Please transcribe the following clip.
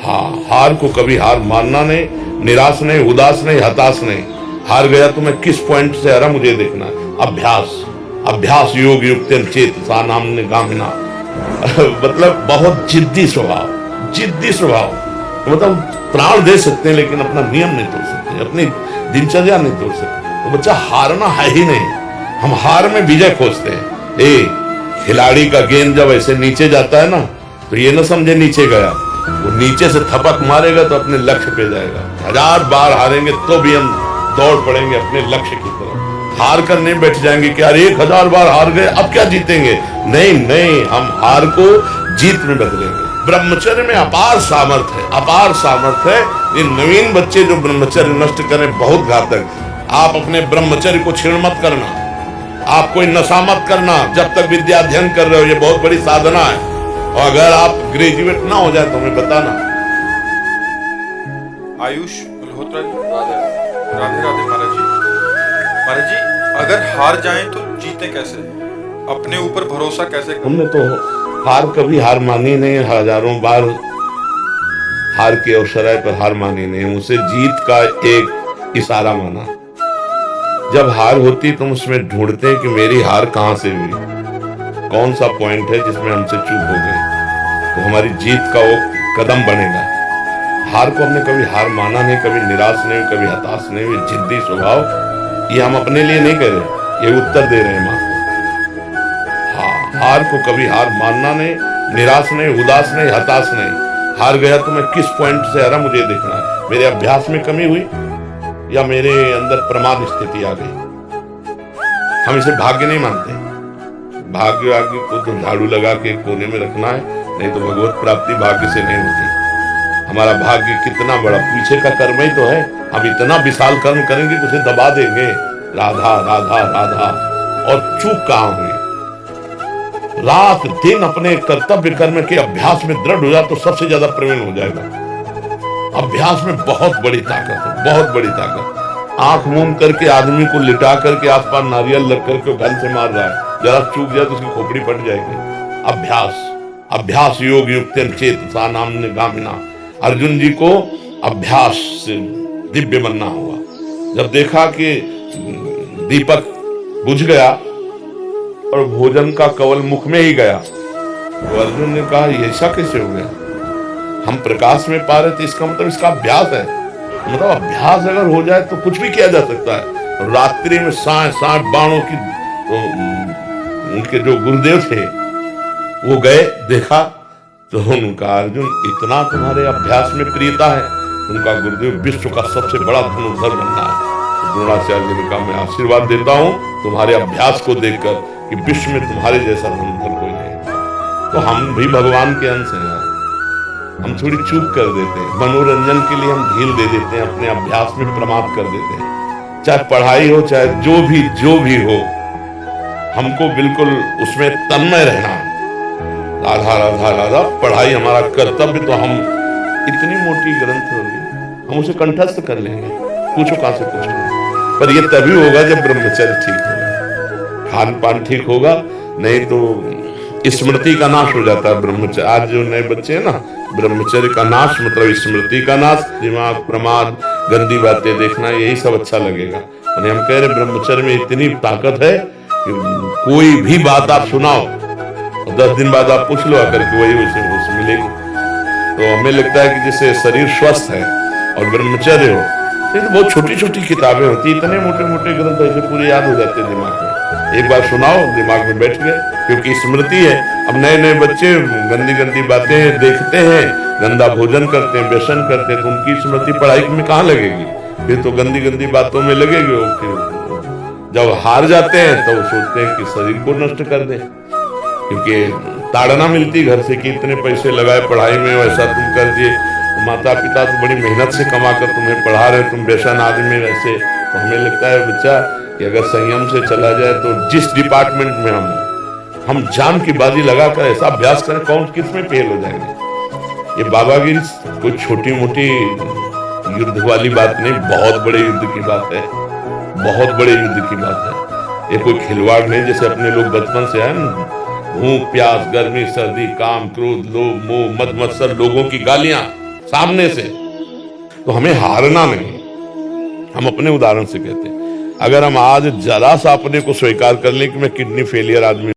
हाँ, हार को कभी हार मानना नहीं, निराश नहीं, उदास नहीं, हताश नहीं। हार गया तो मैं किस पॉइंट से हारा मुझे देखना है। अभ्यास अभ्यास योग युक्तेन चेत सा नाम्ने गामिना मतलब बहुत जिद्दी स्वभाव, जिद्दी स्वभाव। मतलब प्राण दे सकते हैं लेकिन अपना नियम नहीं तोड़ सकते, अपनी दिनचर्या नहीं तोड़ सकते। तो बच्चा हारना है ही नहीं, हम हार में विजय खोजते हैं। खिलाड़ी का गेंद जब ऐसे नीचे जाता है ना, तो ये ना समझे नीचे गया, वो नीचे से थपक मारेगा तो अपने लक्ष्य पे जाएगा। 1000 बार हारेंगे तो भी हम दौड़ पड़ेंगे अपने लक्ष्य की तरफ। हार कर नहीं बैठ जाएंगे कि यार 1000 बार हार गए अब क्या जीतेंगे। नहीं नहीं, हम हार को जीत में बदलेंगे। ब्रह्मचर्य में अपार सामर्थ्य है, अपार सामर्थ्य है। ये नवीन बच्चे जो ब्रह्मचर्य नष्ट करें बहुत घातक। आप अपने ब्रह्मचर्य को छीण मत करना, आप कोई नशा मत करना जब तक विद्या अध्ययन कर रहे हो, ये बहुत बड़ी साधना है। और अगर आप ग्रेजुएट ना हो जाए तो हमें बताना। आयुष मल्होत्रा जी, राधे राधे महाराज जी। महाराज जी, अगर हार जाएं तो जीते कैसे, अपने ऊपर भरोसा कैसे करें? हमने तो हार कभी हार मानी नहीं, हजारों बार हार के अवसर पर हार मानी नहीं, उसे जीत का एक इशारा माना। जब हार होती तो हम उसमें ढूंढते हैं कि मेरी हार कहां से हुई, कौन सा पॉइंट है जिसमें हमसे चूक हो गई, तो हमारी जीत का वो कदम बनेगा। हार को हमने कभी हार माना नहीं, कभी निराश नहीं, कभी हताश नहीं हुई। जिद्दी स्वभाव ये हम अपने लिए नहीं कर रहे, ये उत्तर दे रहे हैं मां को। हाँ, हार को कभी हार मानना नहीं, निराश नहीं, उदास नहीं, हताश नहीं। हार गया तो मैं किस पॉइंट से हारा मुझे देखना है। मेरे अभ्यास में कमी हुई या मेरे अंदर प्रमाद स्थिति आ गई। हम इसे भाग्य नहीं मानते। भाग्य आगे को तो झाड़ू लगा के कोने में रखना है, नहीं तो भगवत प्राप्ति भाग्य से नहीं होती। हमारा भाग्य कितना बड़ा, पीछे का कर्म ही तो है। हम इतना विशाल कर्म करेंगे कि उसे दबा देंगे। राधा राधा राधा, और चूक कहां हुई। रात दिन अपने कर्तव्य कर्म के अभ्यास में दृढ़ हो जाए तो सबसे ज्यादा प्रवीण हो जाएगा। अभ्यास में बहुत बड़ी ताकत है, बहुत बड़ी ताकत। आंख मूंद करके आदमी को लिटा करके आसपास नारियल लग करके गल से मार रहा है, जरा चूक जाए तो उसकी खोपड़ी फट जाएगी। अभ्यास अभ्यास योग युक्तेन चेत सा नाम्ने गामिना। अर्जुन जी को अभ्यास से दिव्य बनना हुआ। जब देखा कि दीपक बुझ गया और भोजन का कवल मुख में ही गया, तो अर्जुन ने कहा ये ऐसा कैसे हो गया, हम प्रकाश में पा रहे थे, इसका मतलब इसका अभ्यास है। मतलब अभ्यास अगर हो जाए तो कुछ भी किया जा सकता है। रात्रि में 60 बाणों की, तो उनके जो गुरुदेव थे वो गए, देखा तो उनका अर्जुन इतना तुम्हारे अभ्यास में प्रियता है, उनका गुरुदेव विश्व का सबसे बड़ा धनुर्धर बनना है। तो द्रोणाचार्य जी ने कहा मैं आशीर्वाद देता हूं तुम्हारे अभ्यास को देखकर कि विश्व में तुम्हारे जैसा धनुर्धर कोई नहीं। तो हम भी भगवान के अंश हैं, हम थोड़ी चूक कर देते हैं। मनोरंजन के लिए हम ढील दे देते हैं, अपने अभ्यास में प्रमाद कर देते हैं। चाहे पढ़ाई हो चाहे जो भी हो, हमको बिल्कुल उसमें तन्मय रहना है। राधा राधा राधा पढ़ाई हमारा कर्तव्य, तो हम इतनी मोटी ग्रंथ होगी हम उसे कंठस्थ कर लेंगे, पूछो कहां से पूछो। पर ये तभी होगा जब ब्रह्मचर्य ठीक होगा, खान पान ठीक होगा, नहीं तो स्मृति का नाश हो जाता है। ब्रह्मचर्य, आज जो नए बच्चे हैं ना, ब्रह्मचर्य का नाश मतलब स्मृति का नाश, दिमाग प्रमाद, गंदी बातें देखना, यही सब अच्छा लगेगा। और हम कह रहे ब्रह्मचर्य में इतनी ताकत है कि कोई भी बात आप सुनाओ, 10 दिन बाद आप पूछ लो आकर के, वही उसे मिलेगी। तो हमें लगता है कि जैसे शरीर स्वस्थ है और ब्रह्मचर्य हो, तो बहुत छोटी छोटी किताबें होती, इतने मोटे मोटे ग्रंथ ऐसे पूरे याद हो जाते हैं दिमाग में। एक बार सुनाओ दिमाग में बैठ गए, क्योंकि स्मृति है। अब नए नए बच्चे गंदी गंदी बातें देखते हैं, गंदा भोजन करते हैं, व्यसन करते हैं, तो उनकी स्मृति पढ़ाई में कहाँ लगेगी, फिर तो गंदी गंदी बातों में लगेगी। फिर जब हार जाते हैं तो सोचते हैं कि शरीर को नष्ट कर दें, क्योंकि ताड़ना मिलती घर से कि इतने पैसे लगाए पढ़ाई में, वैसा तुम कर दिए। माता पिता तो बड़ी मेहनत से कमा कर तुम्हें पढ़ा रहे, तुम व्यसन आदमी वैसे। तो हमें लगता है बच्चा कि अगर संयम से चला जाए तो जिस डिपार्टमेंट में हम जान की बाजी लगाकर ऐसा अभ्यास करें, कौन किस में फेल हो जाएंगे। ये बाबागिरी कोई छोटी मोटी युद्ध वाली बात नहीं, बहुत बड़े युद्ध की बात है, बहुत बड़े युद्ध की बात है। ये कोई खिलवाड़ नहीं, जैसे अपने लोग बचपन से आए ना, भूख प्यास गर्मी सर्दी काम क्रोध लोभ मोह मद मत्सर, लोगों की गालियां, सामने से। तो हमें हारना नहीं। हम अपने उदाहरण से कहते हैं, अगर हम आज जरा सा अपने को स्वीकार कर लें कि मैं किडनी फेलियर आदमी